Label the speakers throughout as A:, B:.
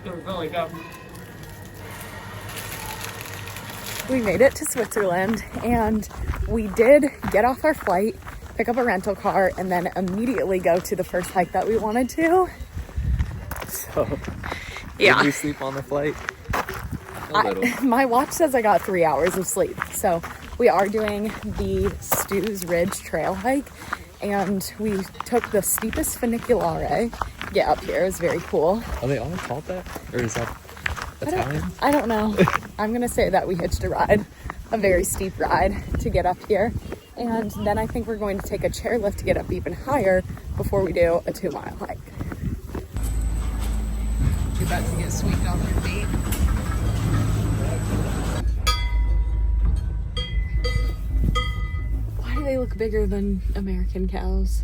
A: They're really good.
B: We made it to Switzerland and we did get off our flight, pick up a rental car, and then immediately go to the first hike that we wanted to.
C: So,
B: Yeah.
C: Did you sleep on the flight? A little.
B: My watch says I got 3 hours of sleep. So we are doing the Stoos Ridge trail hike and we took the steepest funiculare to get up here. It was very cool.
C: Are they all called that? Or is that Italian?
B: I don't know. I'm going to say that we hitched a ride, a very steep ride to get up here. And then I think we're going to take a chairlift to get up even higher before we do a 2-mile hike.
A: You're about to get swept off your feet.
B: Why do they look bigger than American cows?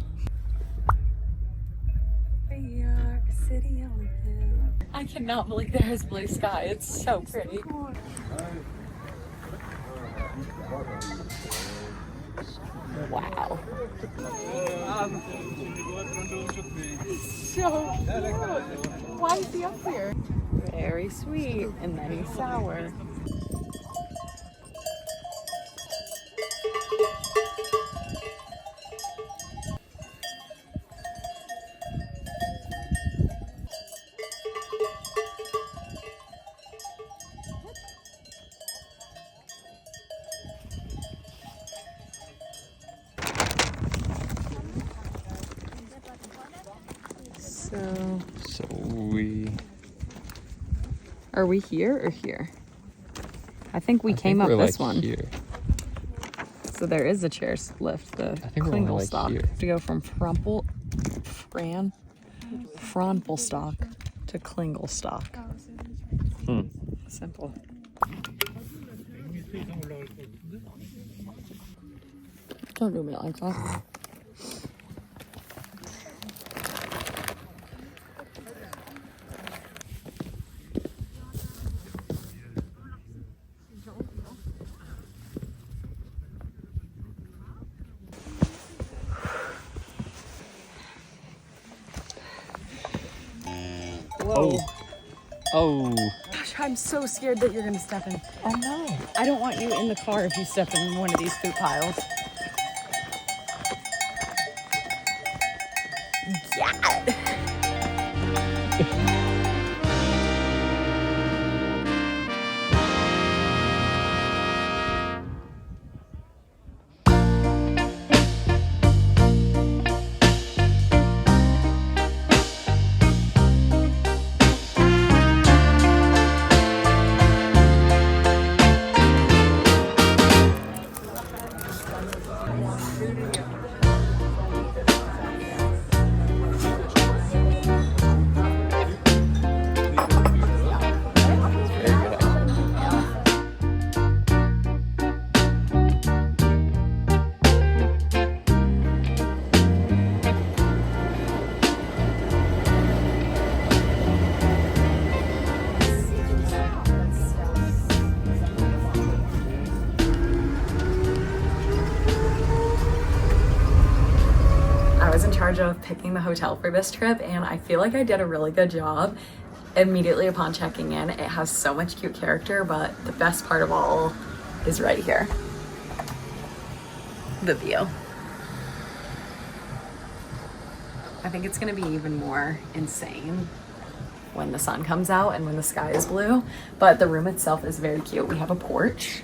B: We are a city on a hill. I cannot believe there is blue sky. It's so pretty. Wow. So cute. Why is he up here? Very sweet, and then he's sour.
C: So we...
B: Are we here or here? I think we came up this one.
C: Here.
B: So there is a chair lift, the
C: think we're only,
B: Klingelstock.
C: here.
B: To go from Fronpelstock to Klingelstock. Simple. Don't do me like that. Whoa.
C: Oh.
B: Gosh, I'm so scared that you're gonna step in.
C: Oh no.
B: I don't want you in the car if you step in one of these poop piles. Yeah. Of picking the hotel for this trip, and I feel like I did a really good job. Immediately upon checking in, it has so much cute character, but the best part of all is right here. The view. I think it's gonna be even more insane when the sun comes out and when the sky is blue, but the room itself is very cute. We have a porch.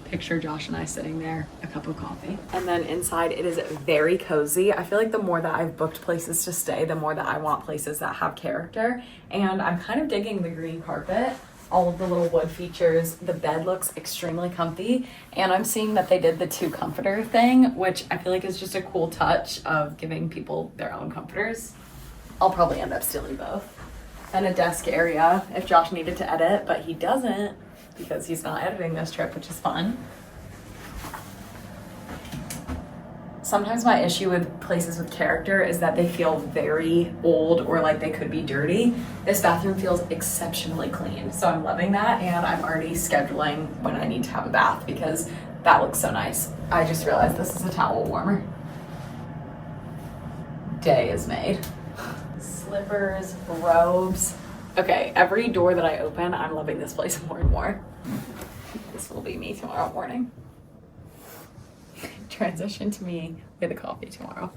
B: Picture Josh and I sitting there, a cup of coffee. And then inside it is very cozy. I feel like the more that I've booked places to stay, the more that I want places that have character. And I'm kind of digging the green carpet, all of the little wood features. The bed looks extremely comfy. And I'm seeing that they did the 2 comforter thing, which I feel like is just a cool touch of giving people their own comforters. I'll probably end up stealing both. And a desk area if Josh needed to edit, but he doesn't, because he's not editing this trip, which is fun. Sometimes my issue with places with character is that they feel very old or like they could be dirty. This bathroom feels exceptionally clean, so I'm loving that, and I'm already scheduling when I need to have a bath because that looks so nice. I just realized this is a towel warmer. Day is made. Slippers, robes. Okay, every door that I open, I'm loving this place more and more. This will be me tomorrow morning. Transition to me with a coffee tomorrow.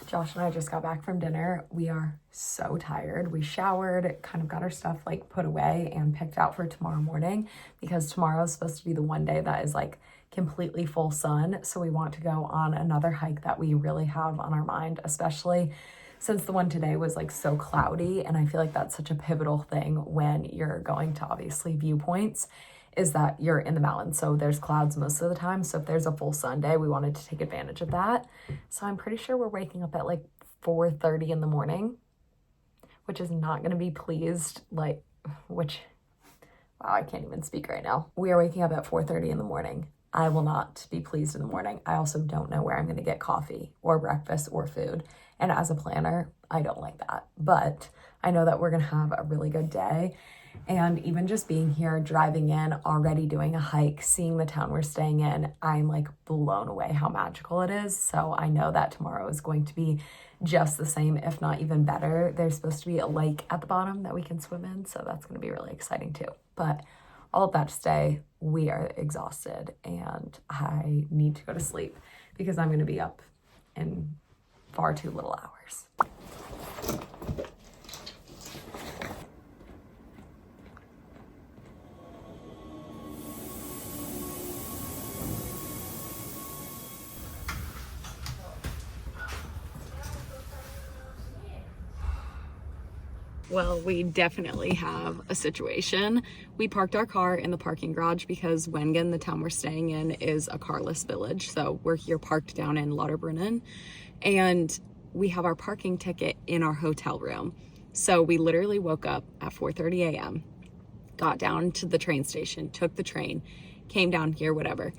B: Josh and I just got back from dinner. We are so tired. We showered, kind of got our stuff like put away and picked out for tomorrow morning because tomorrow is supposed to be the one day that is like completely full sun. So we want to go on another hike that we really have on our mind, especially since the one today was like so cloudy. And I feel like that's such a pivotal thing when you're going to obviously viewpoints, is that you're in the mountains. So there's clouds most of the time. So if there's a full sun day, we wanted to take advantage of that. So I'm pretty sure we're waking up at like 4:30 in the morning, which is not gonna be pleased, like, wow, I can't even speak right now. We are waking up at 4:30 in the morning. I will not be pleased in the morning. I also don't know where I'm gonna get coffee or breakfast or food. And as a planner, I don't like that. But I know that we're gonna have a really good day. And even just being here, driving in, already doing a hike, seeing the town we're staying in, I'm like blown away how magical it is. So I know that tomorrow is going to be just the same, if not even better. There's supposed to be a lake at the bottom that we can swim in. So that's going to be really exciting too. But all of that to say, we are exhausted and I need to go to sleep because I'm going to be up in far too little hours. Well, we definitely have a situation. We parked our car in the parking garage because Wengen, the town we're staying in, is a carless village. So we're here parked down in Lauterbrunnen, and we have our parking ticket in our hotel room. So we literally woke up at 4:30 a.m., got down to the train station, took the train, came down here, whatever.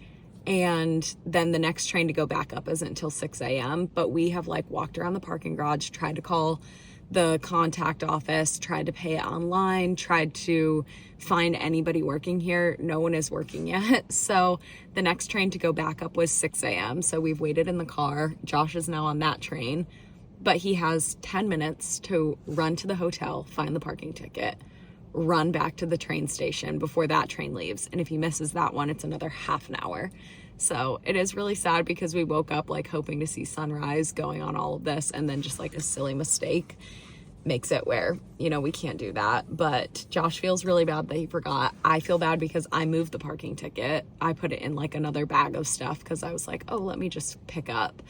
B: And then the next train to go back up isn't until 6 a.m. But we have like walked around the parking garage, tried to call the contact office, tried to pay it online, tried to find anybody working here. No one is working yet. So the next train to go back up was 6 a.m. So we've waited in the car. Josh is now on that train, but he has 10 minutes to run to the hotel, find the parking ticket, run back to the train station before that train leaves. And if he misses that one, it's another half an hour. So it is really sad because we woke up like hoping to see sunrise going on all of this, and then just like a silly mistake makes it where, you know, we can't do that. But Josh feels really bad that he forgot. I feel bad because I moved the parking ticket. I put it in like another bag of stuff because I was like, oh, let me just pick up.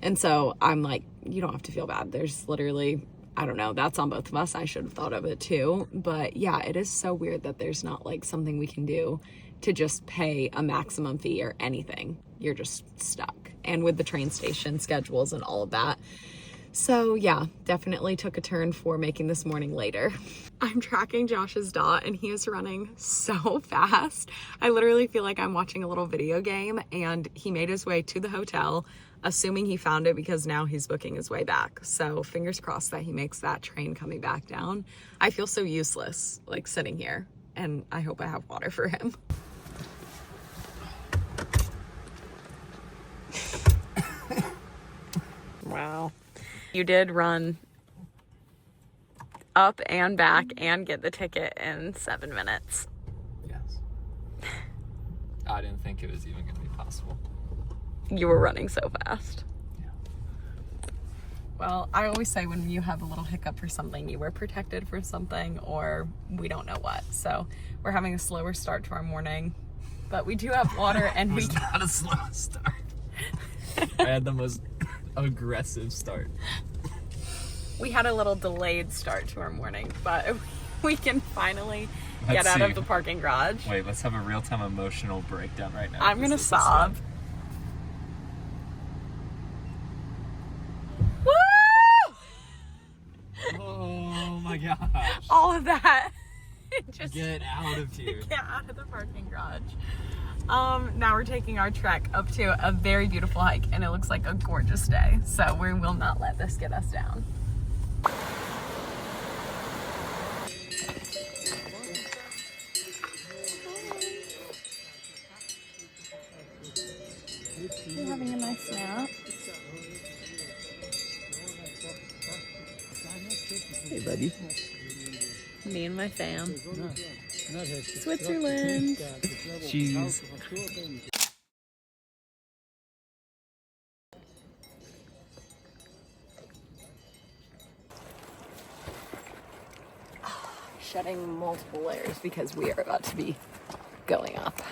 B: And so I'm like, you don't have to feel bad. There's literally, I don't know, that's on both of us. I should have thought of it too. But yeah, it is so weird that there's not like something we can do to just pay a maximum fee or anything. You're just stuck. And with the train station schedules and all of that. So yeah, definitely took a turn for making this morning later. I'm tracking Josh's dot and he is running so fast. I literally feel like I'm watching a little video game, and he made his way to the hotel, assuming he found it because now he's booking his way back. So fingers crossed that he makes that train coming back down. I feel so useless like sitting here, and I hope I have water for him. Wow. You did run up and back and get the ticket in 7 minutes.
C: Yes. I didn't think it was even going to be possible.
B: You were running so fast.
C: Yeah.
B: Well, I always say when you have a little hiccup for something, you were protected for something, or we don't know what. So we're having a slower start to our morning, but we do have water and
C: It was not a slow start. I had the most aggressive start.
B: We had a little delayed start to our morning, but we can finally get out of the parking garage.
C: Wait, let's have a real-time emotional breakdown right now.
B: I'm gonna sob. Woo!
C: Oh my gosh.
B: All of that. Just
C: Get out of here.
B: get out of the parking garage. Now we're taking our trek up to a very beautiful hike, and it looks like a gorgeous day. So we will not let this get us down.
C: Hey, buddy.
B: Me and my fam. Switzerland.
C: Cheese.
B: Shedding multiple layers because we are about to be going up.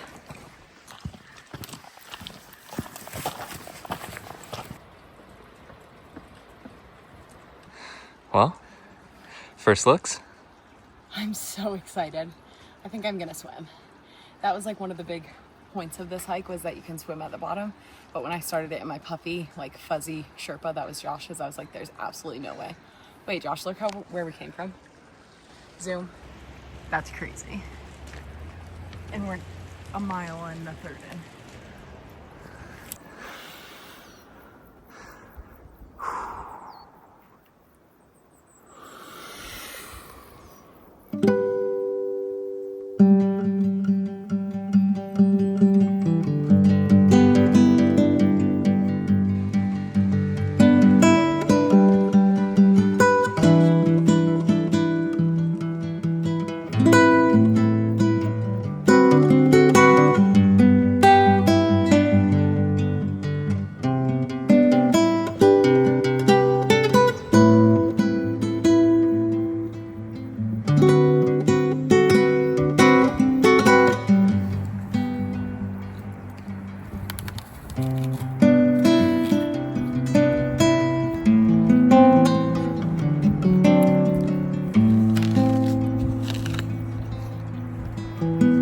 C: Well, first looks.
B: I'm so excited. I think I'm gonna swim. That was like one of the big points of this hike was that you can swim at the bottom. But when I started it in my puffy, like fuzzy Sherpa, that was Josh's, I was like, there's absolutely no way. Wait, Josh, look where we came from. Zoom. That's crazy. And we're a mile and a third in.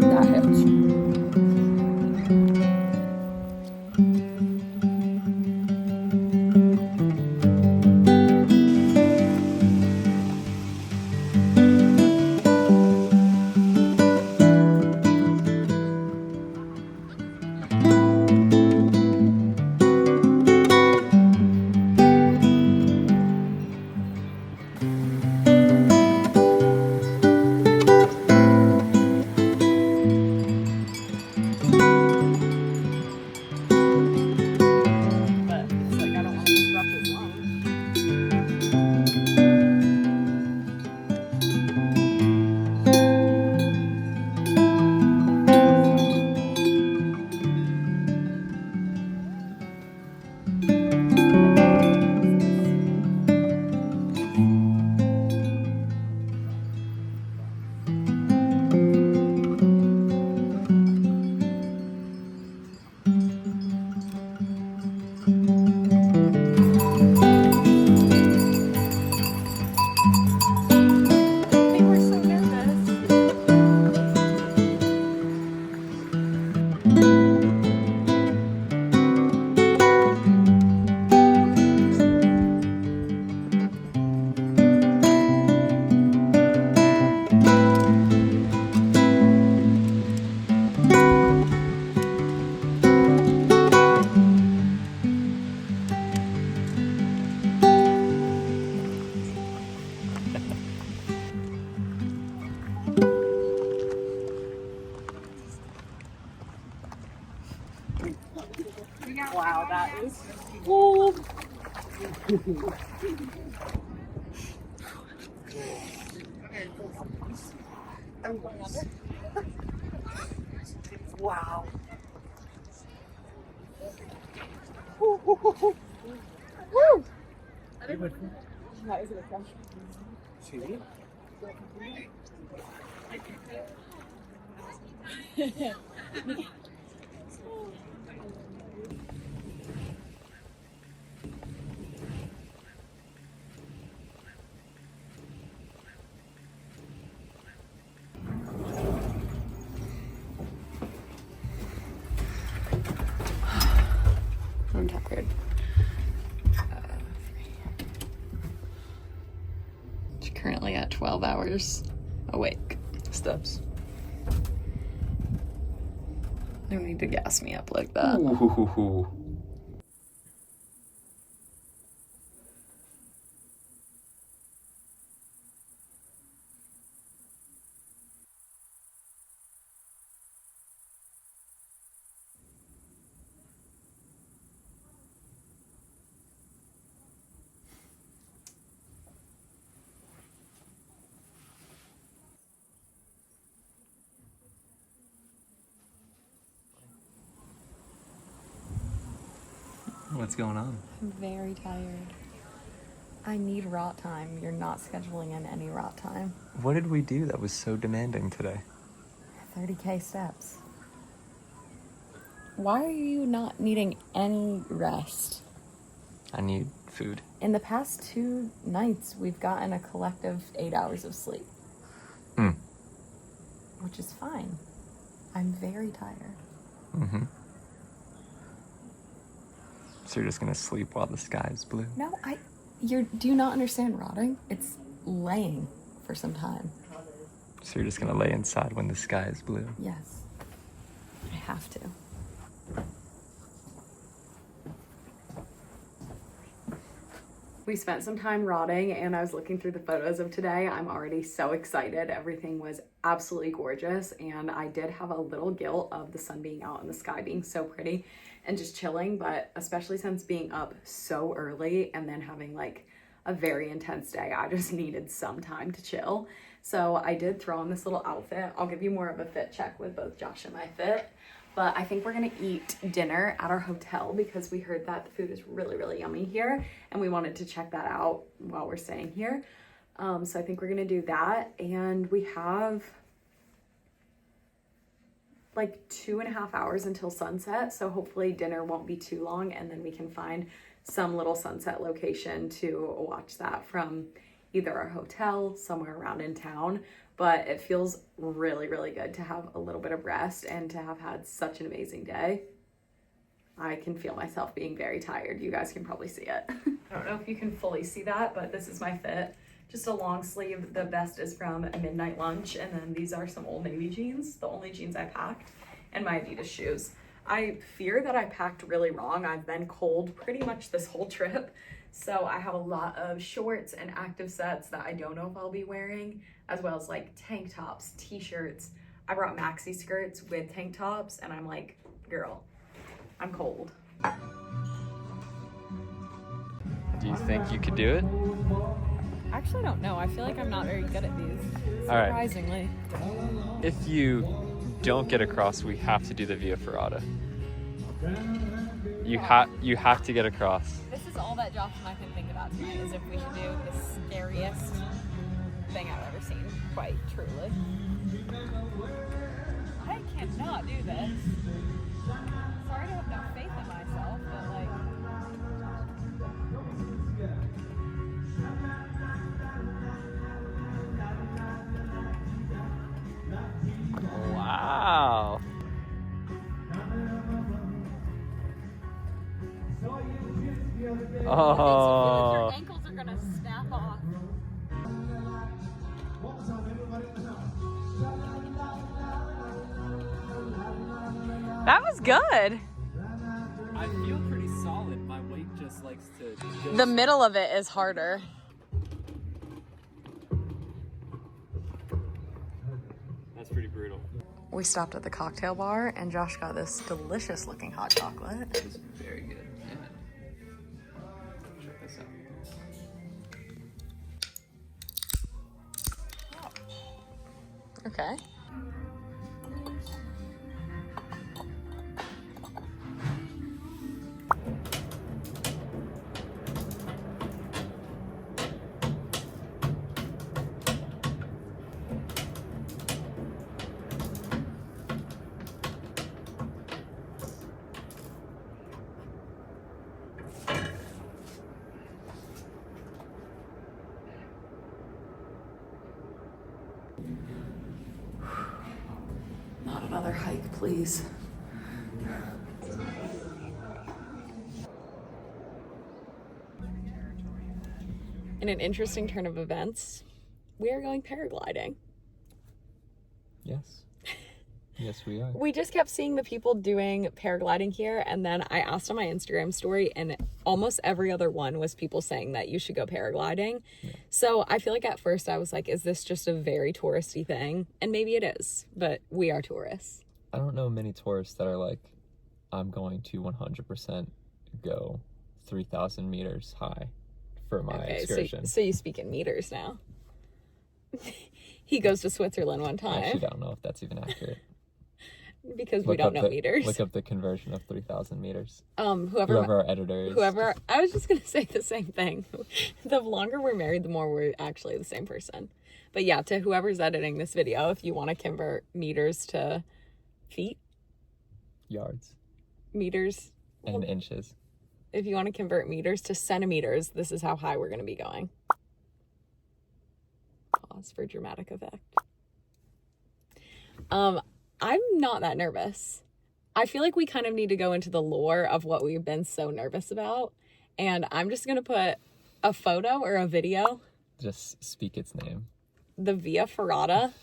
B: That hits. But it's like I don't want to disrupt his lunch. They were so nervous. Wow, that is cool. Wow. Woo! That is a refresh. I'm tired. Currently at 12 hours awake.
C: Steps.
B: No need to gas me up like that.
C: Ooh. What's going on?
B: I'm very tired. I need rot time. You're not scheduling in any rot time.
C: What did we do that was so demanding today?
B: 30K steps. Why are you not needing any rest?
C: I need food.
B: In the past 2 nights, we've gotten a collective 8 hours of sleep. Which is fine. I'm very tired.
C: Mm-hmm. So you're just gonna sleep while the sky is blue?
B: No, do you not understand rotting? It's laying for some time.
C: So you're just gonna lay inside when the sky is blue?
B: Yes. I have to. We spent some time rotting, and I was looking through the photos of today. I'm already so excited. Everything was absolutely gorgeous, and I did have a little guilt of the sun being out and the sky being so pretty and just chilling, but especially since being up so early and then having like a very intense day, I just needed some time to chill. So I did throw on this little outfit. I'll give you more of a fit check with both Josh and my fit. But I think we're gonna eat dinner at our hotel because we heard that the food is really, really yummy here, and we wanted to check that out while we're staying here. So I think we're gonna do that, and we have like 2.5 hours until sunset, so hopefully dinner won't be too long, and then we can find some little sunset location to watch that from either our hotel, somewhere around in town. But it feels really, really good to have a little bit of rest and to have had such an amazing day. I can feel myself being very tired. You guys can probably see it. I don't know if you can fully see that, but this is my fit. Just a long sleeve. The vest is from a midnight lunch, and then these are some Old Navy jeans, the only jeans I packed, and my Adidas shoes. I fear that I packed really wrong. I've been cold pretty much this whole trip, so I have a lot of shorts and active sets that I don't know if I'll be wearing, as well as like tank tops, t-shirts. I brought maxi skirts with tank tops, and I'm like, girl, I'm cold.
C: Do you think you could do it?
B: Actually, I don't know. I feel like I'm not very good at these, surprisingly.
C: All right. If you don't get across, we have to do the Via Ferrata. You have to get across.
B: This is all that Josh and I can think about tonight, is if we should do the scariest thing I've ever seen, quite truly. I cannot do this. Sorry to have no faith in myself, but like...
C: Wow. Oh.
B: Your ankles are gonna snap off. That was good.
C: I feel pretty solid. My weight just likes to...
B: The middle of it is harder.
C: That's pretty brutal.
B: We stopped at the cocktail bar, and Josh got this delicious looking hot chocolate.
C: It was very good. Yeah. Check this out.
B: Okay. Not another hike, please. In an interesting turn of events, we are going paragliding.
C: Yes. Yes, we are.
B: We just kept seeing the people doing paragliding here, and then I asked on my Instagram story, and almost every other one was people saying that you should go paragliding. Yeah. So I feel like at first I was like, is this just a very touristy thing? And maybe it is, but we are tourists.
C: I don't know many tourists that are like, I'm going to 100% go 3,000 meters high for my excursion.
B: So you speak in meters now. He goes to Switzerland one time.
C: I actually don't know if that's even accurate.
B: because we don't know meters.
C: Look up the conversion of 3,000 meters.
B: Whoever
C: our editor is.
B: I was just gonna say the same thing. The longer we're married, the more we're actually the same person. But yeah, to whoever's editing this video, if you want to convert meters to feet,
C: yards,
B: meters,
C: and inches.
B: If you want to convert meters to centimeters, this is how high we're going to be going. Pause for dramatic effect. I'm not that nervous. I feel like we kind of need to go into the lore of what we've been so nervous about. And I'm just going to put a photo or a video.
C: Just speak its name.
B: The Via Ferrata.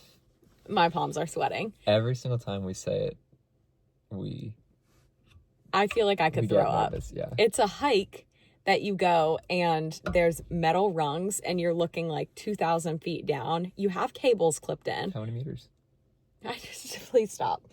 B: My palms are sweating.
C: Every single time we say it,
B: I feel like I could throw up.
C: Yeah.
B: It's a hike that you go and there's metal rungs and you're looking like 2,000 feet down. You have cables clipped in.
C: How many meters?
B: Please stop.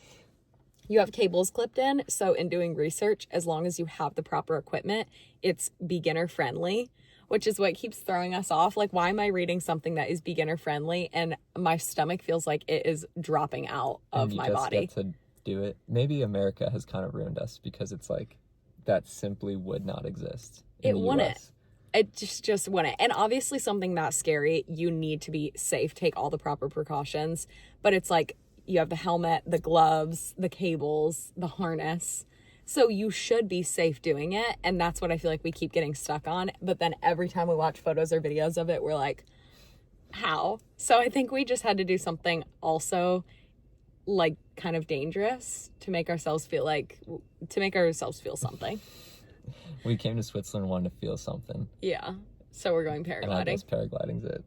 B: You have cables clipped in. So in doing research, as long as you have the proper equipment, it's beginner friendly, which is what keeps throwing us off. Like, why am I reading something that is beginner friendly and my stomach feels like it is dropping out of my body?
C: Get to do it. Maybe America has kind of ruined us because it's like that simply would not exist.
B: It wouldn't. It just wouldn't. And obviously something that scary, you need to be safe, take all the proper precautions. But it's like you have the helmet, the gloves, the cables, the harness. So you should be safe doing it. And that's what I feel like we keep getting stuck on. But then every time we watch photos or videos of it, we're like, how? So I think we just had to do something also like kind of dangerous to make ourselves feel something.
C: We came to Switzerland wanting to feel something.
B: Yeah. So we're going paragliding.
C: And I guess paragliding's it.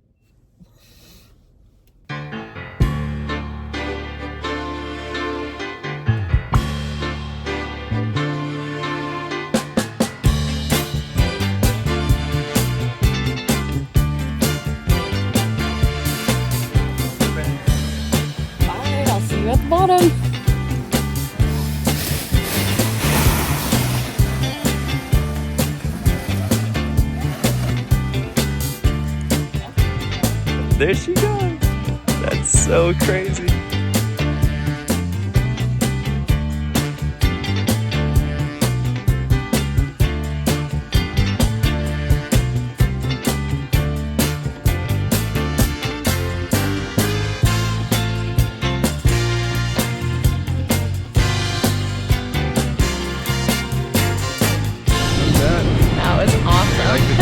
B: At the bottom.
C: There she goes. That's so crazy.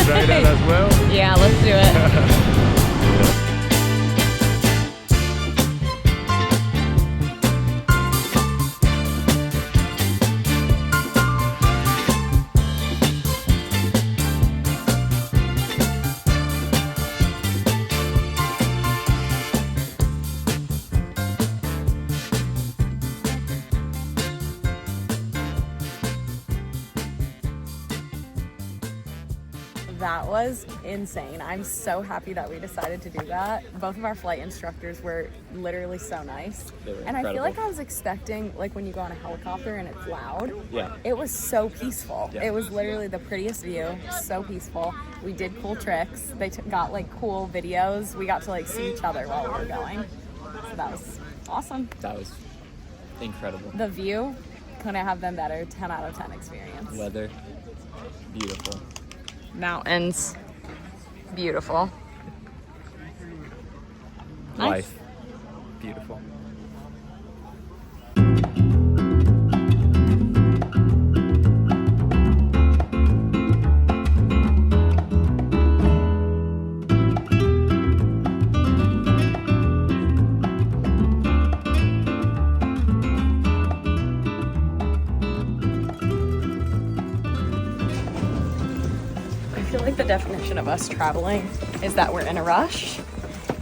C: Try that as well?
B: Yeah, let's do it. That was insane. I'm so happy that we decided to do that. Both of our flight instructors were literally so nice. And I feel like I was expecting, like when you go on a helicopter and it's loud.
C: Yeah.
B: It was so peaceful.
C: Yeah.
B: It was literally the prettiest view, so peaceful. We did cool tricks. They got like cool videos. We got to like see each other while we were going. So that was awesome.
C: That was incredible.
B: The view couldn't have been better. 10 out of 10 experience.
C: Weather, beautiful.
B: Mountains, beautiful.
C: Life, beautiful.
B: The definition of us traveling is that we're in a rush,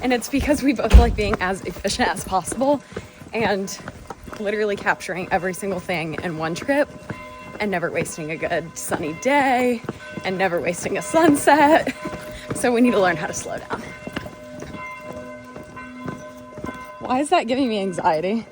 B: and it's because we both like being as efficient as possible and literally capturing every single thing in one trip and never wasting a good sunny day and never wasting a sunset. So we need to learn how to slow down. Why is that giving me anxiety?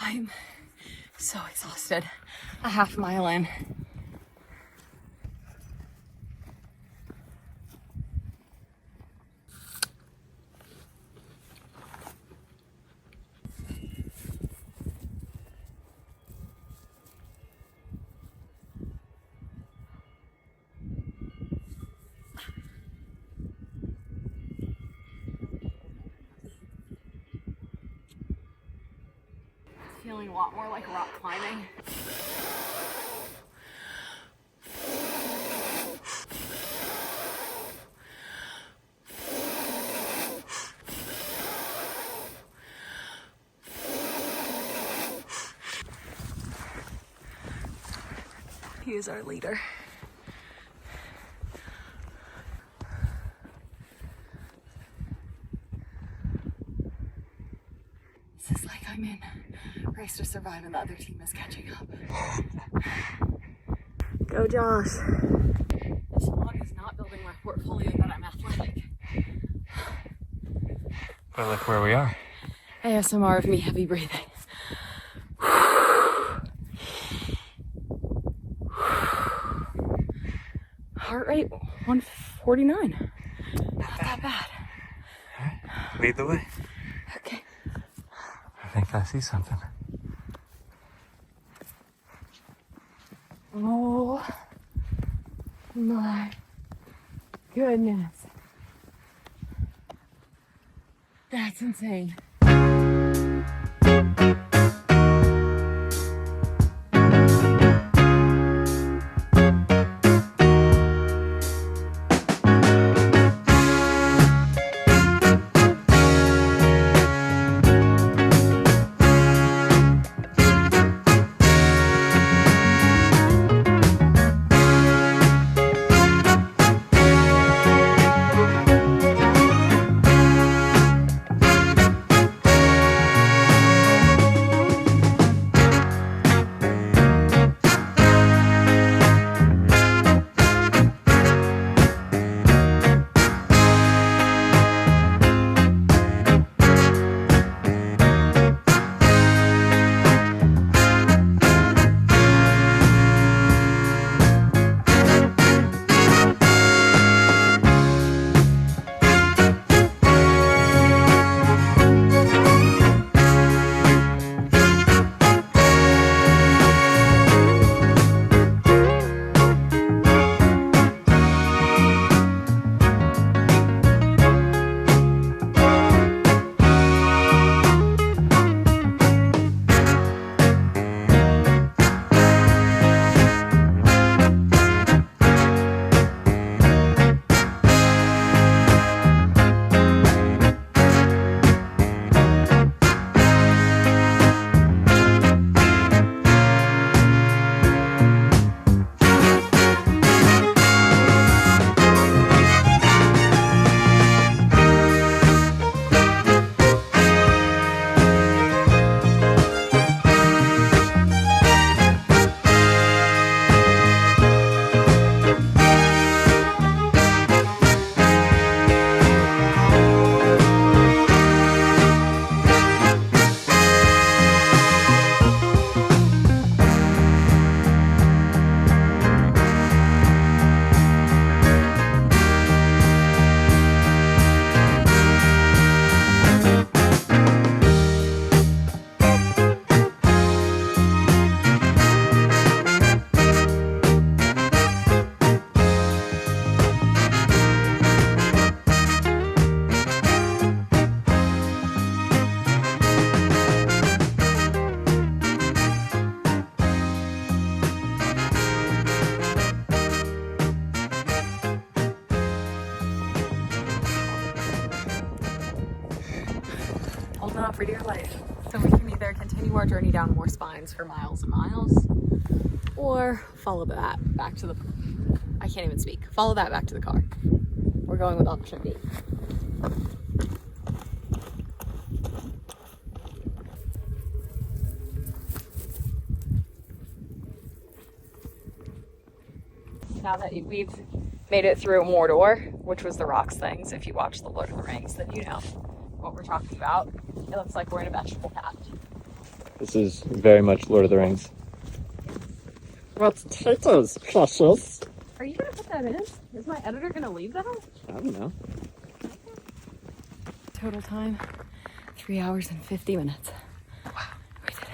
B: I'm so exhausted. A half mile in. Feeling a lot more like rock climbing. He is our leader. This is like I'm in Race to Survive and the other team is catching up. Go Josh. This vlog is not building my portfolio that I'm athletic.
C: But look where we are.
B: ASMR of me heavy breathing. Heart rate 149. Not that bad.
C: All right, lead the way.
B: Okay.
C: I think I see something.
B: Oh my goodness. That's insane. For dear life. So we can either continue our journey down more spines for miles and miles, or follow that back to the, I can't even speak, follow that back to the car. We're going with option B. Now that we've made it through Mordor, which was the rocks things, if you watch The Lord of the Rings, then you know what we're talking about. It looks like we're in a vegetable patch.
C: This is very much Lord of the Rings.
D: What's potatoes, precious?
B: Are you gonna put that in? Is my editor gonna leave that?
C: I don't know.
B: Total time, 3 hours and 50 minutes. Wow, we did it.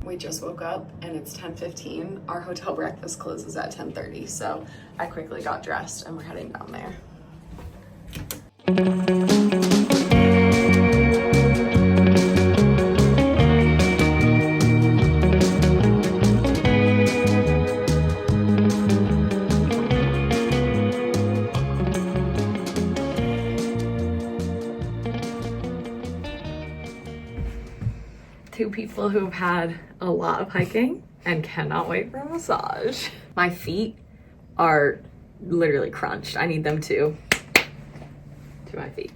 B: We just woke up and it's 10:15. Our hotel breakfast closes at 10:30, so I quickly got dressed and we're heading down there. Two people who've had a lot of hiking and cannot wait for a massage. My feet are literally crunched. I need them to my feet.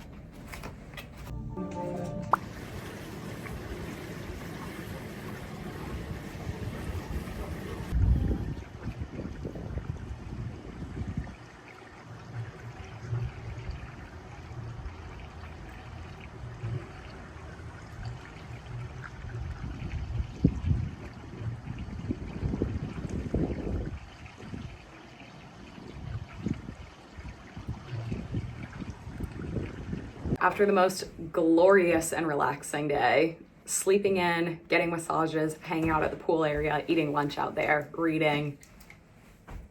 B: After the most glorious and relaxing day, sleeping in, getting massages, hanging out at the pool area, eating lunch out there, reading.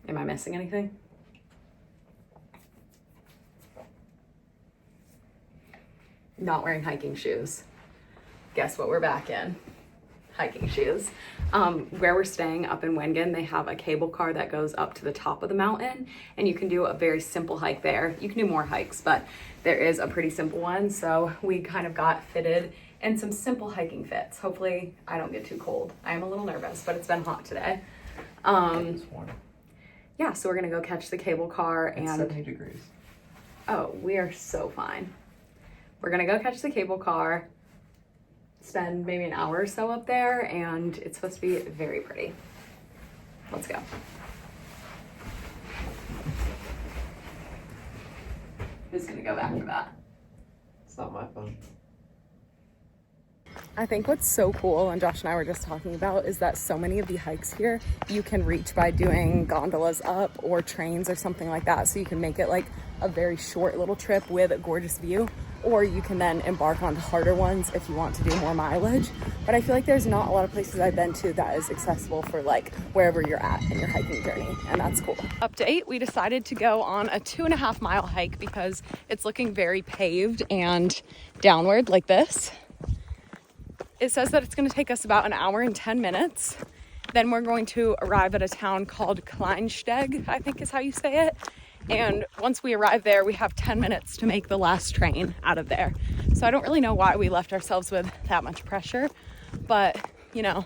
B: Am I missing anything? Not wearing hiking shoes. Guess what we're back in? Hiking shoes. Where we're staying up in Wengen, they have a cable car that goes up to the top of the mountain and you can do a very simple hike there. You can do more hikes, but there is a pretty simple one. So we kind of got fitted in some simple hiking fits. Hopefully I don't get too cold. I am a little nervous, but it's been hot today. Yeah, so we're gonna go catch the cable car and
C: 70 degrees.
B: Oh, we are so fine. We're gonna go catch the cable car, spend maybe an hour or so up there, and it's supposed to be very pretty. Let's go. Who's gonna go back for that?
C: It's not my phone.
B: I think what's so cool, and Josh and I were just talking about, is that so many of the hikes here you can reach by doing gondolas up or trains or something like that. So you can make it like a very short little trip with a gorgeous view, or you can then embark on harder ones if you want to do more mileage. But I feel like there's not a lot of places I've been to that is accessible for like wherever you're at in your hiking journey, and that's cool. Update, we decided to go on a 2.5 mile hike because it's looking very paved and downward like this. It says that it's going to take us about 1 hour and 10 minutes. Then we're going to arrive at a town called Kleinsteg, I think is how you say it. And once we arrive there, we have 10 minutes to make the last train out of there. So I don't really know why we left ourselves with that much pressure, but you know,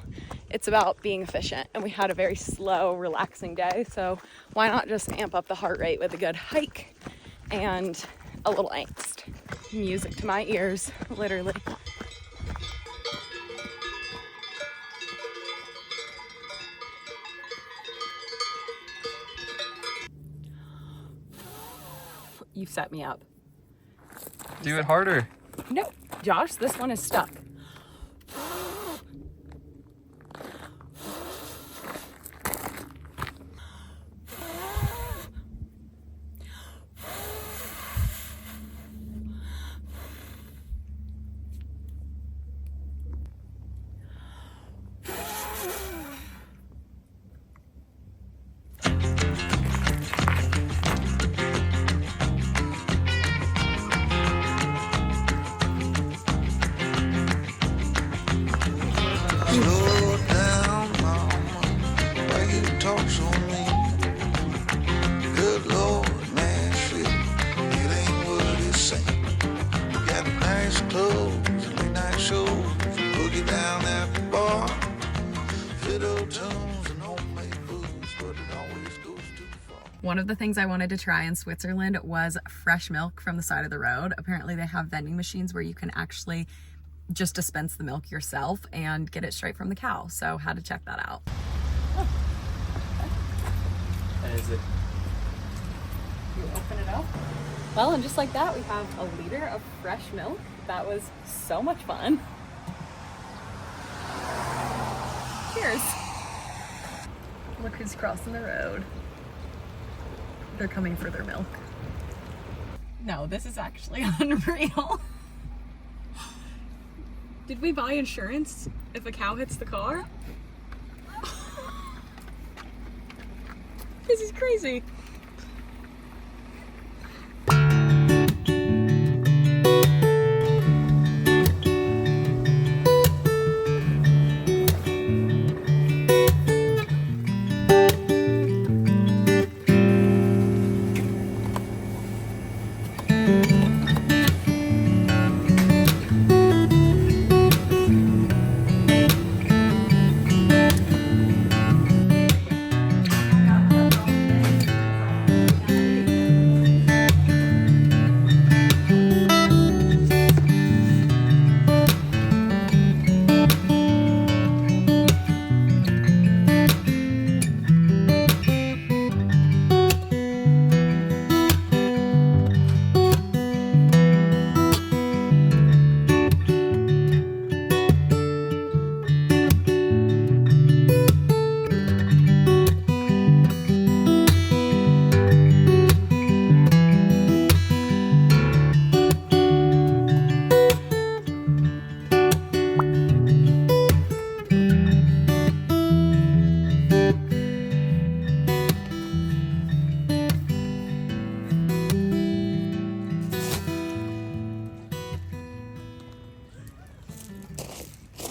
B: it's about being efficient, and we had a very slow, relaxing day. So why not just amp up the heart rate with a good hike and a little angst? Music to my ears, literally. You set me up.
C: Do it harder.
B: No, Josh, this one is stuck.
E: Slow down, mama, why you talk so mean? Good Lord, Nashville, it ain't what it seems. Got nice clothes, late night shows, boogie down at the bar. Fiddle tunes and homemade booze, but it always goes too far.
B: One of the things I wanted to try in Switzerland was fresh milk from the side of the road. Apparently they have vending machines where you can actually just dispense the milk yourself and get it straight from the cow. So had to check that out.
C: And is it?
B: You open it up. Well, and just like that, we have a liter of fresh milk. That was so much fun. Cheers. Look who's crossing the road. They're coming for their milk. No, this is actually unreal. Did we buy insurance if a cow hits the car? This is crazy.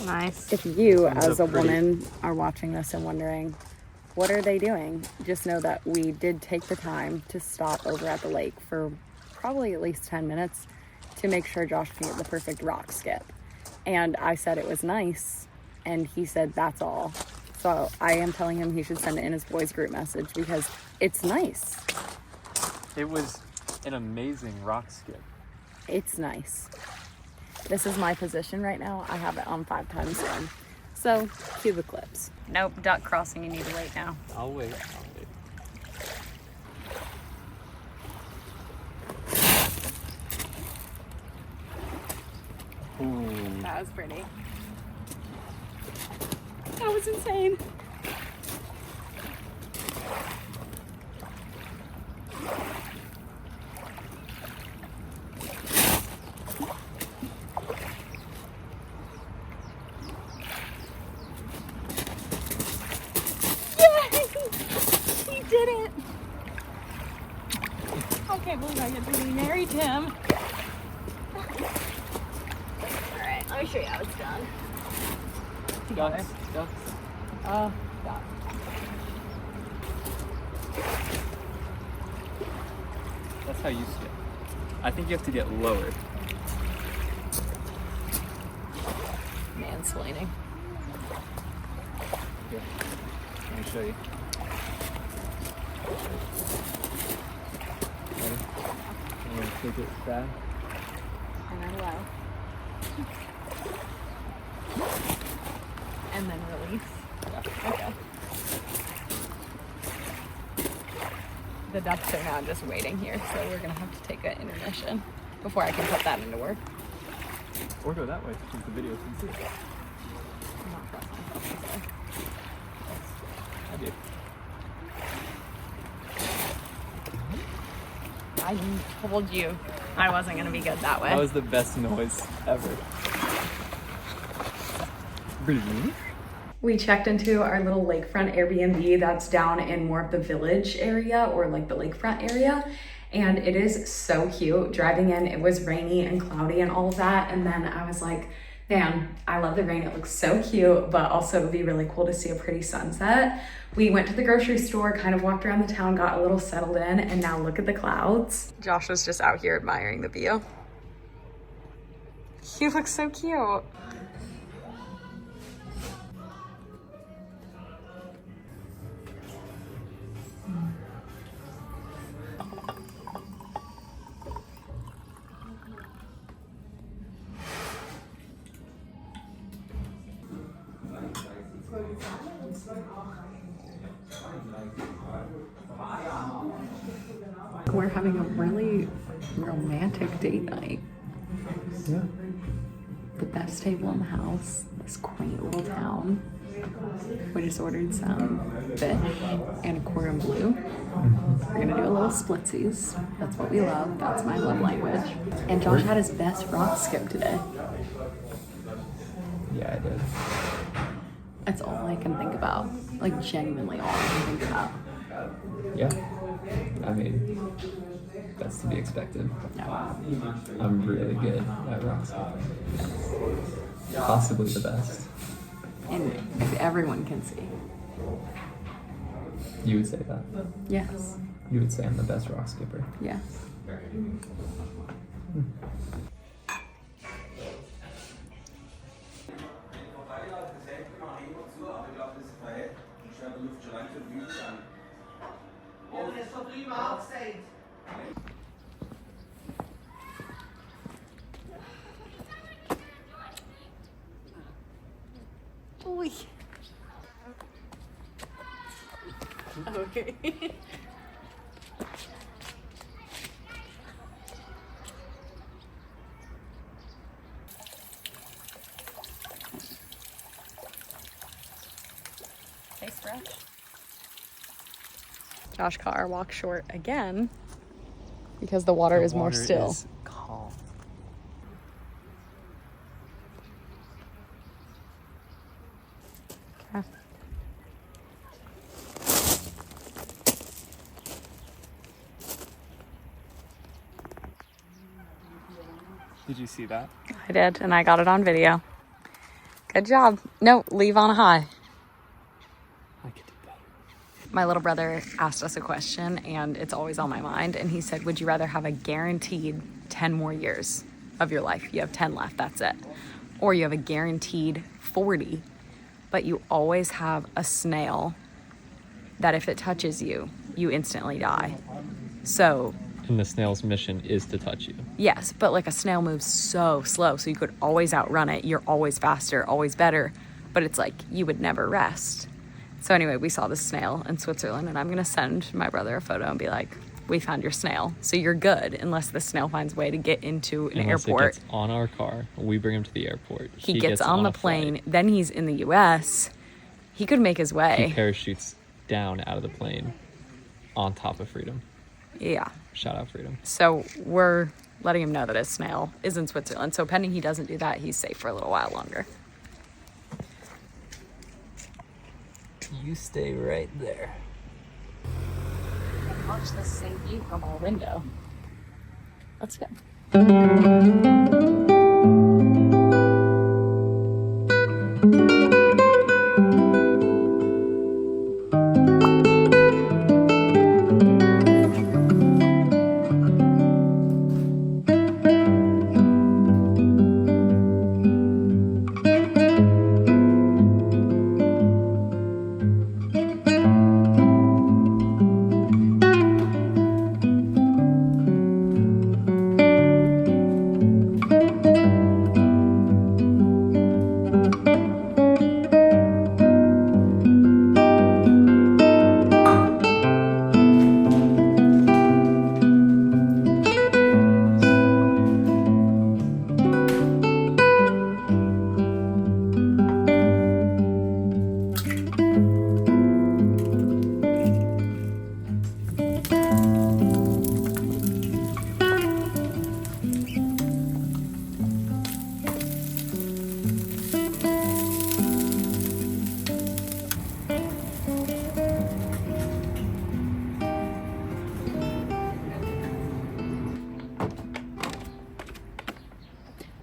D: Nice.
B: If you,
C: Thumbs
B: as
C: up
B: a
C: pretty.
B: woman, are watching this and wondering, what are they doing? Just know that we did take the time to stop over at the lake for probably at least 10 minutes to make sure Josh can get the perfect rock skip. And I said it was nice, and he said that's all. So I am telling him he should send it in his boys group message because it's nice.
C: It was an amazing rock skip.
B: It's nice. This is my position right now. I have it on 5 times swim. So, cue the clips. Nope, duck crossing, you need to wait now.
C: I'll wait. Ooh.
B: That was pretty. That was insane. He did it! I can't believe I get to be married to him. Alright, let me show you how it's done.
C: Ducks.
B: Stop.
C: That's how you skip. I think you have to get lower.
B: Mansplaining.
C: Here, let me show you. Ready? I'm gonna take it back.
B: And then low. And then release.
C: Yeah.
B: Okay. The ducks are now just waiting here, so we're gonna have to take an intermission before I can put that into work.
C: Or go that way, since the video can see it.
B: I'm not trust myself
C: I do.
B: to say. I told you I wasn't gonna be good that way.
C: That was the best noise ever. Really?
B: We checked into our little lakefront Airbnb that's down in more of the village area or like the lakefront area. And it is so cute. Driving in, it was rainy and cloudy and all of that. And then I was like, man, I love the rain. It looks so cute, but also it would be really cool to see a pretty sunset. We went to the grocery store, kind of walked around the town, got a little settled in, and now look at the clouds. Josh was just out here admiring the view. He looks so cute. We're having a really romantic date night.
C: Yeah.
B: The best table in the house, this quaint little town. We just ordered some fish and a cordon bleu. We're gonna do a little splitsies. That's what we love. That's my love language. And Josh had his best rock skip today.
C: Yeah, I did.
B: That's all I can think about. Like, genuinely all I can think about.
C: Yeah. I mean, that's to be expected.
B: No.
C: I'm really good at rock skipping. Possibly the best.
B: And everyone can see.
C: You would say that.
B: Yes.
C: You would say I'm the best rock skipper.
B: Yes. Oi. Okay. Hey, Stretch. Josh cut our walk short again because the water is more still.
C: Calm.
B: Okay.
C: Did you see that?
B: I did, and I got it on video. Good job. No, leave on a high.
C: I could do better.
B: My little brother asked us a question, and it's always on my mind. And he said, would you rather have a guaranteed 10 more years of your life? You have 10 left, that's it. Or you have a guaranteed 40, but you always have a snail that if it touches you, you instantly die. So,
C: And the snail's mission is to touch you.
B: yes, but like a snail moves so slow, so you could always outrun it. You're always faster, always better, but it's like you would never rest. So anyway, we saw this snail in Switzerland, and I'm gonna send my brother a photo and be like, we found your snail. So you're good unless the snail finds a way to get into an
C: Unless
B: airport.
C: it gets on our car, we bring him to the airport.
B: He gets on the
C: a
B: plane,
C: flight.
B: then he's in the US. He could make his
C: He
B: way.
C: parachutes down out of the plane on top of Freedom.
B: Yeah.
C: Shout out Freedom.
B: So we're letting him know that his snail is in Switzerland. So pending he doesn't do that, he's safe for a little while longer.
C: You stay right there.
B: Watch the same view from our window. Let's go.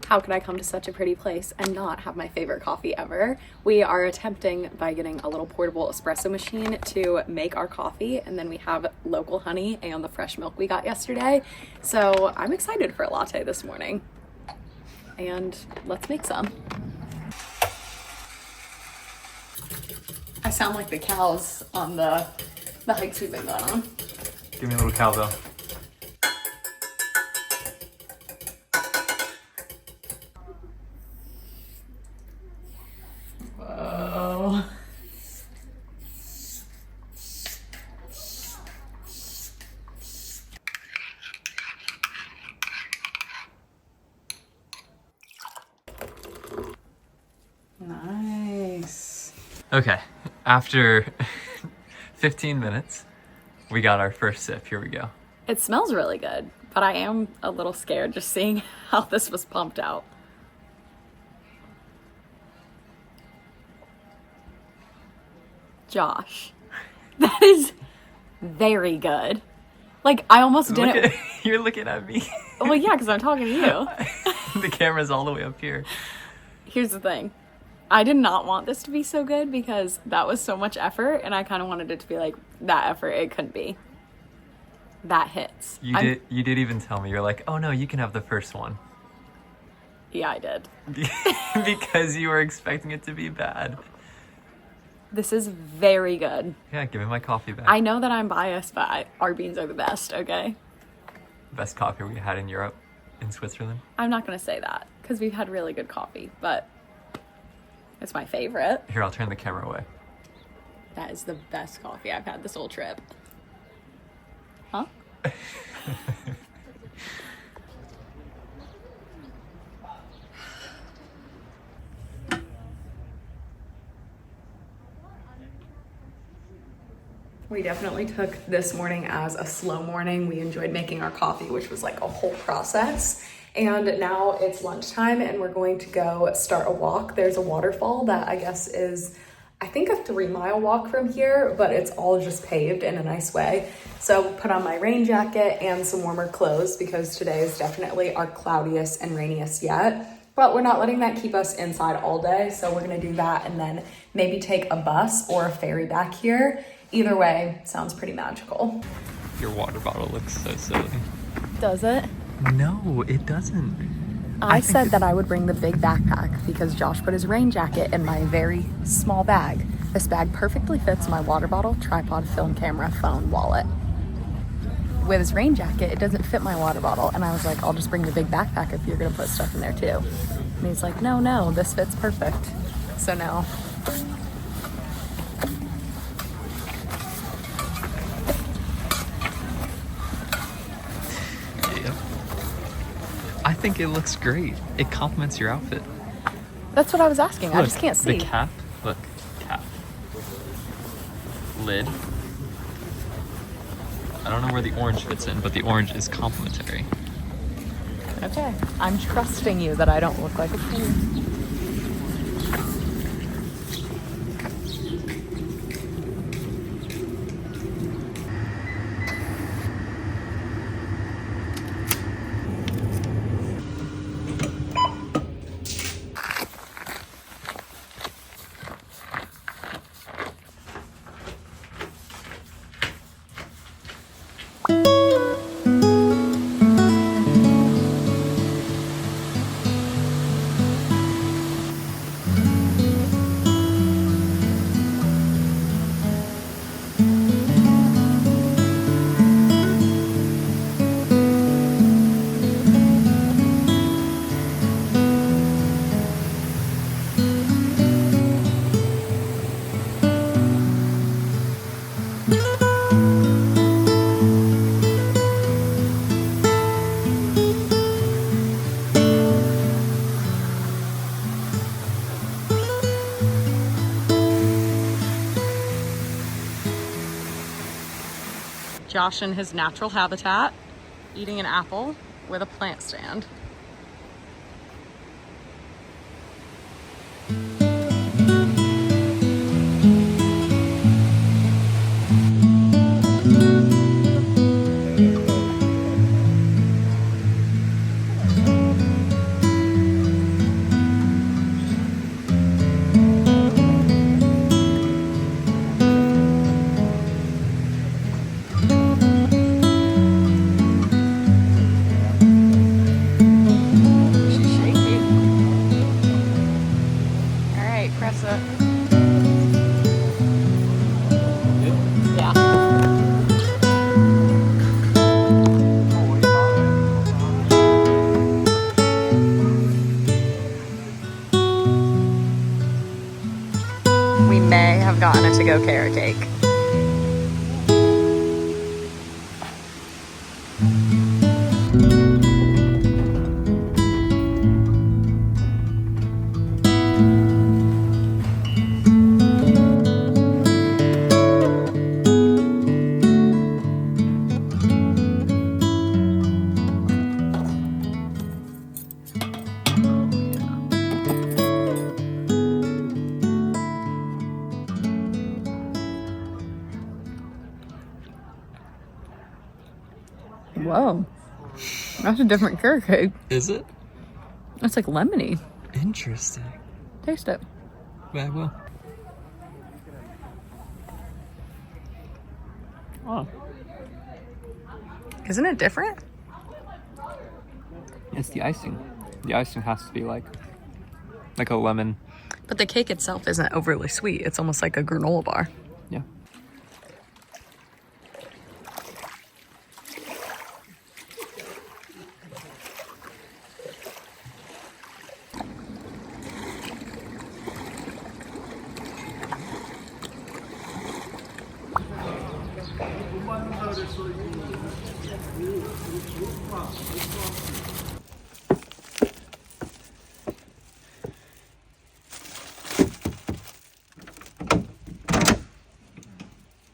B: How could I come to such a pretty place and not have my favorite coffee ever? We are attempting by getting a little portable espresso machine to make our coffee, and then we have local honey and the fresh milk we got yesterday. So I'm excited for a latte this morning. And let's make some. I sound like the cows on the hikes we've been going on.
C: Give me a little cowbell.
B: Whoa.
C: Okay, after 15 minutes, we got our first sip. Here we go.
B: It smells really good, but I am a little scared just seeing how this was pumped out. Josh, that is very good. Like, I almost didn't.
C: You're looking at me.
B: Well, yeah, because I'm talking to you.
C: The camera's all the way up here.
B: Here's the thing. I did not want this to be so good because that was so much effort, and I kind of wanted it to be like, that effort, it couldn't be. That hits.
C: You did even tell me. You're like, oh no, you can have the first one.
B: Yeah, I did.
C: Because you were expecting it to be bad.
B: This is very good.
C: Yeah, give me my coffee back.
B: I know that I'm biased, but our beans are the best, okay?
C: Best coffee we had in Europe, in Switzerland.
B: I'm not going to say that because we've had really good coffee, but it's my favorite.
C: Here, I'll turn the camera away.
B: That is the best coffee I've had this whole trip. Huh? We definitely took this morning as a slow morning. We enjoyed making our coffee, which was like a whole process. And now it's lunchtime and we're going to go start a walk. There's a waterfall that I guess is, I think, a 3-mile walk from here, but it's all just paved in a nice way. So put on my rain jacket and some warmer clothes because today is definitely our cloudiest and rainiest yet. But we're not letting that keep us inside all day. So we're gonna do that and then maybe take a bus or a ferry back here. Either way, sounds pretty magical.
C: Your water bottle looks so silly.
B: Does it?
C: No, it doesn't.
B: I said that I would bring the big backpack because Josh put his rain jacket in my very small bag. This bag perfectly fits my water bottle, tripod, film camera, phone, wallet. With his rain jacket, it doesn't fit my water bottle. And I was like, I'll just bring the big backpack if you're gonna put stuff in there too. And he's like, no, this fits perfect. So now,
C: I think it looks great. It complements your outfit.
B: that's what I was asking. I just can't see.
C: The cap, look, cap. Lid. I don't know where the orange fits in, but the orange is complementary.
B: Okay, I'm trusting you that I don't look like a fool. Josh in his natural habitat, eating an apple with a plant stand. We may have gotten a to-go carrot cake. Whoa. That's a different carrot cake.
C: Is it?
B: That's like lemony.
C: Interesting.
B: Taste it.
C: I will. Oh.
B: Isn't it different?
C: It's the icing. The icing has to be like a lemon.
B: But the cake itself isn't overly sweet. It's almost like a granola bar.
C: Yeah.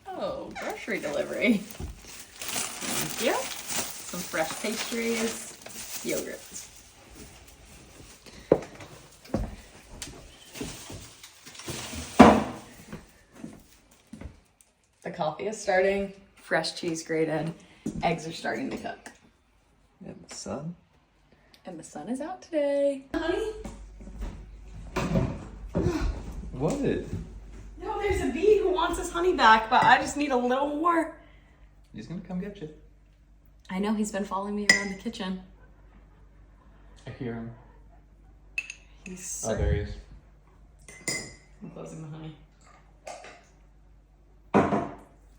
B: Oh, grocery delivery. Thank you. Some fresh pastries, yogurt. The coffee is starting, fresh cheese grated, eggs are starting to cook.
C: And the sun.
B: And the sun is out today. Honey?
C: What?
B: No, there's a bee who wants his honey back, but I just need a little more.
C: He's gonna come get you.
B: I know, he's been following me around the kitchen.
C: I hear him.
B: He's
C: Oh, there he is.
B: I'm closing the honey.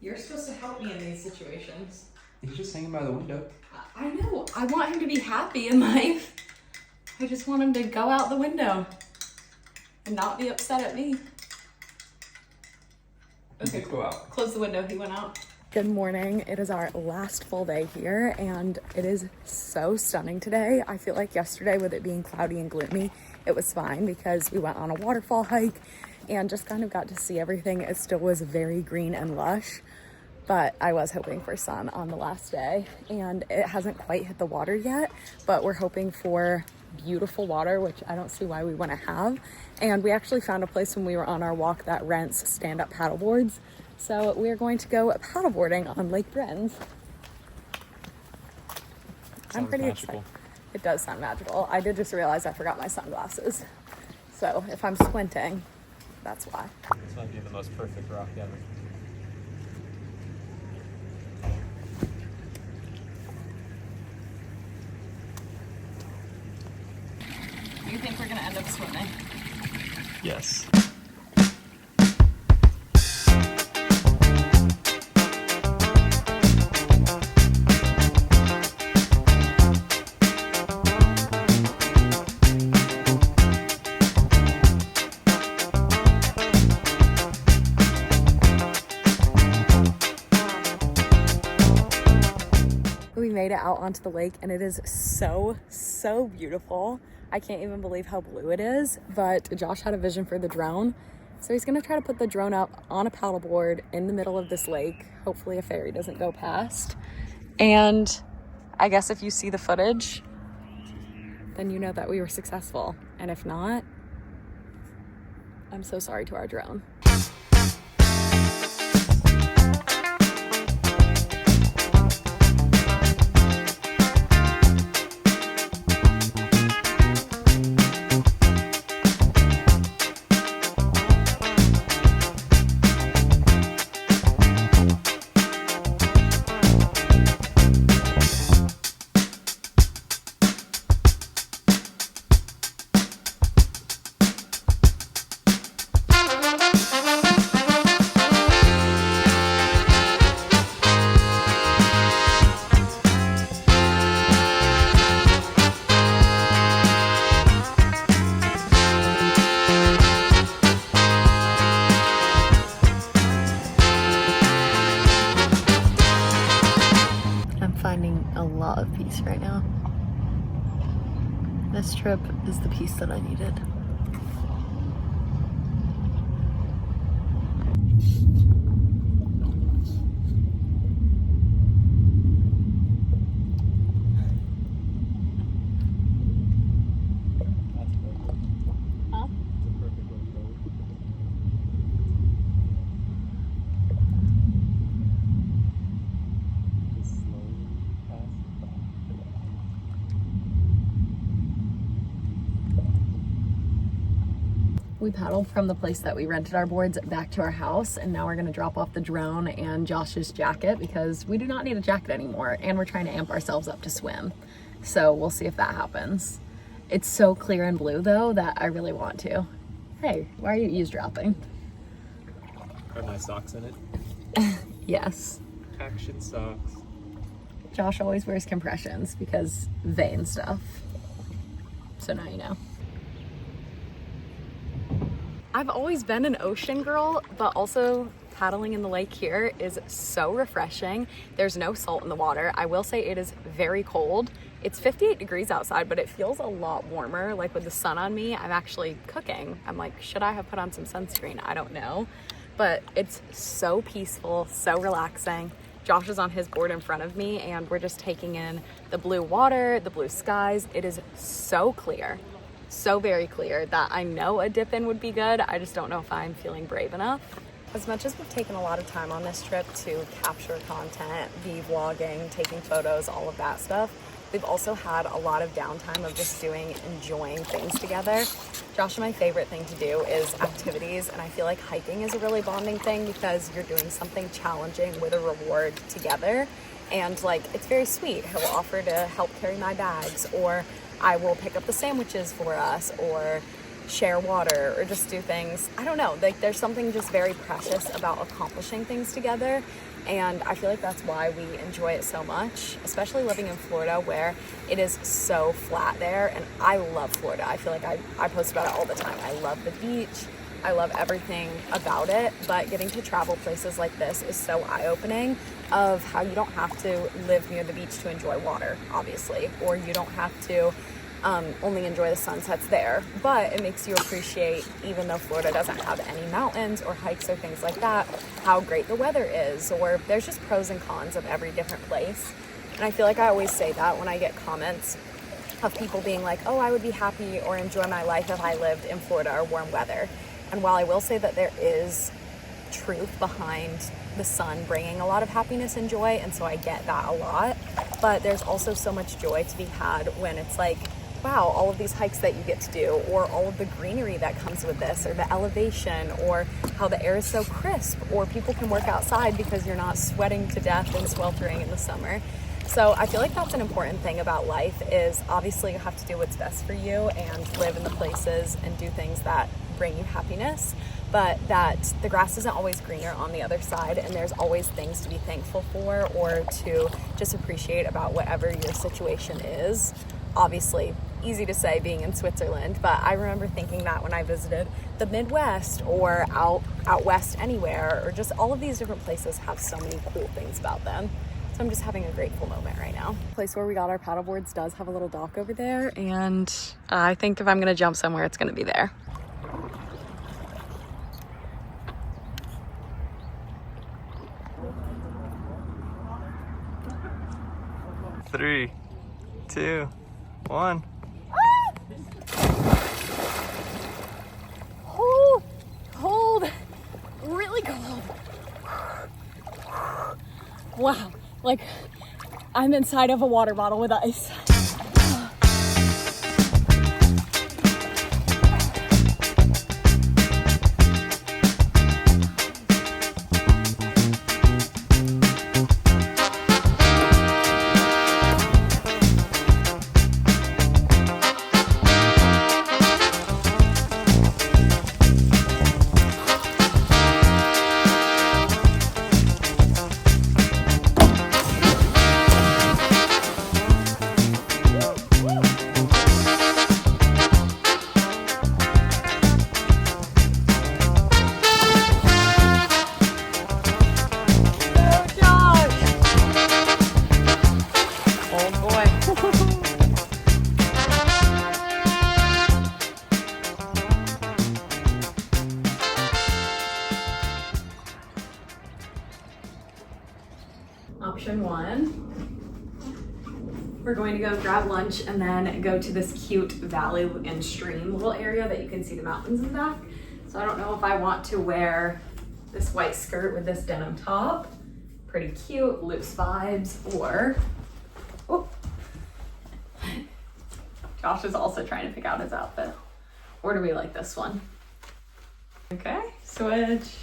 B: You're supposed to help me in these situations.
C: He's just hanging by the window.
B: I know. I want him to be happy in life. I just want him to go out the window and not be upset at me.
C: Okay, go out.
B: Close the window. He went out. Good morning. It is our last full day here, and it is so stunning today. I feel like yesterday, with it being cloudy and gloomy, it was fine because we went on a waterfall hike and just kind of got to see everything. It still was very green and lush, but I was hoping for sun on the last day, and it hasn't quite hit the water yet, but we're hoping for beautiful water, which I don't see why we want to have. And we actually found a place when we were on our walk that rents stand-up paddleboards. So we're going to go paddleboarding on Lake Brienz. I'm pretty excited. It does sound magical. I did just realize I forgot my sunglasses. So if I'm squinting, that's why.
C: This might be the most perfect rock ever.
B: Do you think we're gonna end up swimming?
C: Yes.
B: We made it out onto the lake, and it is so beautiful. I can't even believe how blue it is, but Josh had a vision for the drone. So he's gonna try to put the drone up on a paddleboard in the middle of this lake. Hopefully a ferry doesn't go past. And I guess if you see the footage, then you know that we were successful. And if not, I'm so sorry to our drone. A lot of peace right now. This trip is the peace that I needed. We paddled from the place that we rented our boards back to our house, and now we're gonna drop off the drone and Josh's jacket because we do not need a jacket anymore, and we're trying to amp ourselves up to swim. So we'll see if that happens. It's so clear and blue though that I really want to. Hey, why are you eavesdropping?
C: Are my socks in it?
B: Yes.
C: Action socks.
B: Josh always wears compressions because vein stuff. So now you know. I've always been an ocean girl, but also paddling in the lake here is so refreshing. There's no salt in the water. I will say it is very cold. It's 58 degrees outside, but it feels a lot warmer. Like with the sun on me, I'm actually cooking. I'm like, should I have put on some sunscreen? I don't know. But it's so peaceful, so relaxing. Josh is on his board in front of me and we're just taking in the blue water, the blue skies. It is so clear, so very clear that I know a dip in would be good. I just don't know if I'm feeling brave enough. As much as we've taken a lot of time on this trip to capture content, be vlogging, taking photos, all of that stuff, we've also had a lot of downtime of just enjoying things together. Josh and my favorite thing to do is activities, and I feel like hiking is a really bonding thing because you're doing something challenging with a reward together. And like, it's very sweet. He'll offer to help carry my bags, or I will pick up the sandwiches for us, or share water, or just do things. I don't know, like there's something just very precious about accomplishing things together. And I feel like that's why we enjoy it so much, especially living in Florida where it is so flat there. And I love Florida. I feel like I post about it all the time. I love the beach. I love everything about it. But getting to travel places like this is so eye-opening of how you don't have to live near the beach to enjoy water, obviously, or you don't have to only enjoy the sunsets there, but it makes you appreciate, even though Florida doesn't have any mountains or hikes or things like that, how great the weather is, or there's just pros and cons of every different place. And I feel like I always say that when I get comments of people being like, oh, I would be happy or enjoy my life if I lived in Florida or warm weather. And while I will say that there is truth behind the sun bringing a lot of happiness and joy, and so I get that a lot, but there's also so much joy to be had when it's like, wow, all of these hikes that you get to do, or all of the greenery that comes with this, or the elevation, or how the air is so crisp, or people can work outside because you're not sweating to death and sweltering in the summer. So I feel like that's an important thing about life, is obviously you have to do what's best for you and live in the places and do things that bring you happiness, but that the grass isn't always greener on the other side, and there's always things to be thankful for or to just appreciate about whatever your situation is. Obviously, easy to say being in Switzerland, but I remember thinking that when I visited the Midwest or out west anywhere, or just all of these different places have so many cool things about them. So I'm just having a grateful moment right now. The place where we got our paddleboards does have a little dock over there, and I think if I'm gonna jump somewhere, it's gonna be there.
C: Three, two, one.
B: Oh, cold, really cold. Wow, like I'm inside of a water bottle with ice. Option one, we're going to go grab lunch and then go to this cute valley and stream little area that you can see the mountains in the back. So I don't know if I want to wear this white skirt with this denim top, pretty cute, loose vibes, or, oh, Josh is also trying to pick out his outfit. Or do we like this one? Okay, switch.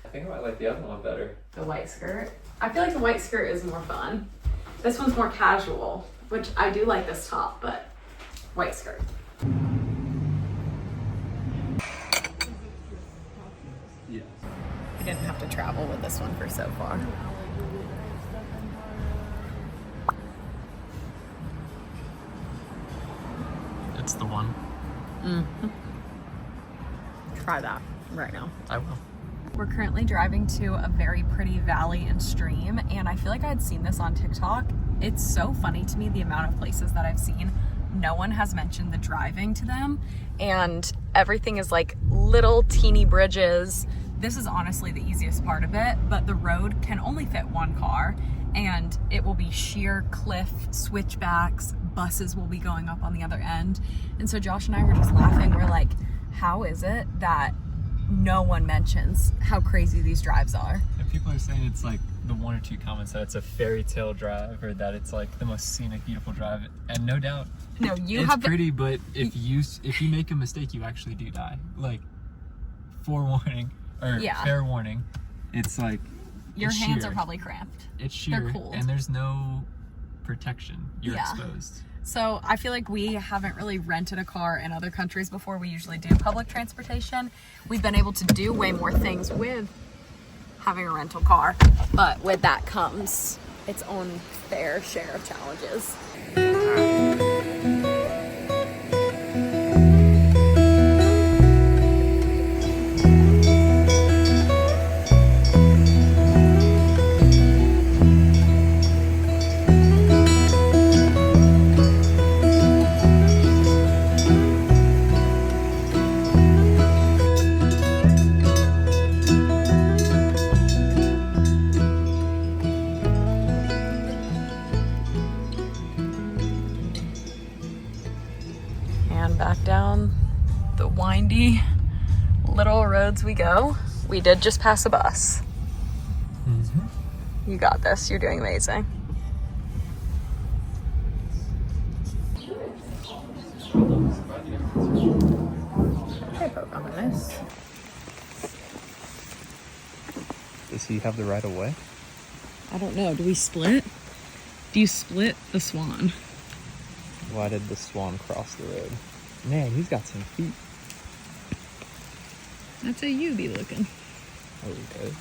C: I think I might like the other one better.
B: The white skirt. I feel like the white skirt is more fun. This one's more casual, which I do like this top, but white skirt.
C: Yeah.
B: We didn't have to travel with this one for so far.
C: It's the one.
B: Mm-hmm. Try that right now.
C: I will.
B: We're currently driving to a very pretty valley and stream, and I feel like I had seen this on TikTok. It's so funny to me, the amount of places that I've seen. No one has mentioned the driving to them, and everything is like little teeny bridges. This is honestly the easiest part of it, but the road can only fit one car, and it will be sheer cliff switchbacks. Buses will be going up on the other end. And so Josh and I were just laughing. We're like, how is it that no one mentions how crazy these drives are?
C: And people are saying it's like the one or two comments that it's a fairy tale drive, or that it's like the most scenic, beautiful drive. And no doubt,
B: No, you
C: it's
B: have
C: pretty, but if you make a mistake, you actually do die. Like, forewarning, or
B: Yeah.
C: fair warning, it's like
B: your
C: it's
B: hands
C: sheer.
B: are probably cramped.
C: It's sheer,
B: They're cold.
C: and there's no protection. You're
B: Yeah.
C: exposed.
B: So I feel like we haven't really rented a car in other countries before. We usually do public transportation. We've been able to do way more things with having a rental car, but with that comes its own fair share of challenges. And back down the windy little roads we go. We did just pass a bus. You got this. You're doing amazing. Hey, Pocahontas.
C: Does he have the right of way?
B: I don't know. Do we split? Do you split the swan?
C: Why did the swan cross the road? Man, he's got some feet.
B: That's how you be looking.
C: Okay.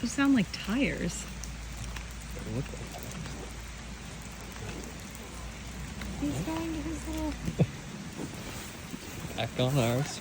B: Those sound like tires.
C: They look like that.
B: He's going to his little...
C: Back on ours.